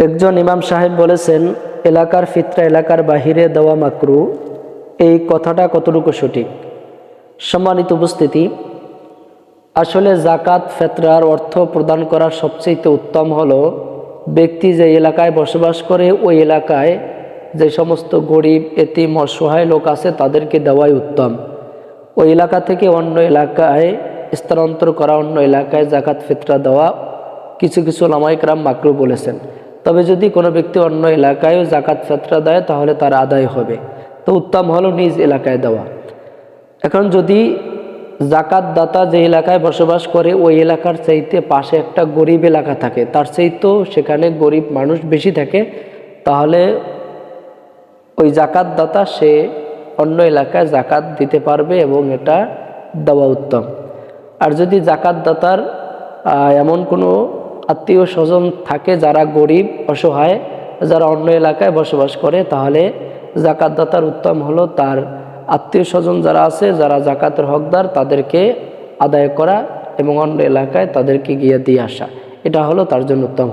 একজন ইমাম সাহেব বলেছেন, এলাকার ফিতরা এলাকার বাহিরে দেওয়া মাকরু। এই কথাটা কতটুকু সঠিক? সম্মানিত উপস্থিতি, আসলে জাকাত ফিতরার অর্থ প্রদান করার সবচেয়ে উত্তম হলো ব্যক্তি যে এলাকায় বসবাস করে ওই এলাকায় যে সমস্ত গরিব এতিম অসহায় লোক আছে তাদেরকে দেওয়াই উত্তম। ওই এলাকা থেকে অন্য এলাকায় স্থানান্তর করা, অন্য এলাকায় জাকাত ফিতরা দেওয়া কিছু কিছু উলামায়ে কেরাম মাকরু বলেছেন। তবে যদি কোনো ব্যক্তি অন্য এলাকায় জাকাত ফিতরা দেয় তাহলে তার আদায় হবে। তো উত্তম হলো নিজ এলাকায় দেওয়া। এখন যদি জাকাত দাতা যে এলাকায় বসবাস করে ওই এলাকার চাইতে পাশে একটা গরিব এলাকা থাকে, তার চাইতেও সেখানে গরিব মানুষ বেশি থাকে, তাহলে ওই জাকাত দাতা সে অন্য এলাকায় জাকাত দিতে পারবে এবং এটা দেওয়া উত্তম। আর যদি জাকাত দাতার এমন কোনো আত্মীয় স্বজন থাকে যারা গরিব অসহায়, যারা অন্য এলাকায় বসবাস করে, তাহলে জাকাত দাতার উত্তম হলো তার আত্মীয় স্বজন যারা আছে, যারা জাকাতের হকদার, তাদেরকে আদায় করা এবং অন্য এলাকায় তাদেরকে গিয়ে দিয়ে আসা। এটা হলো তার জন্য উত্তম।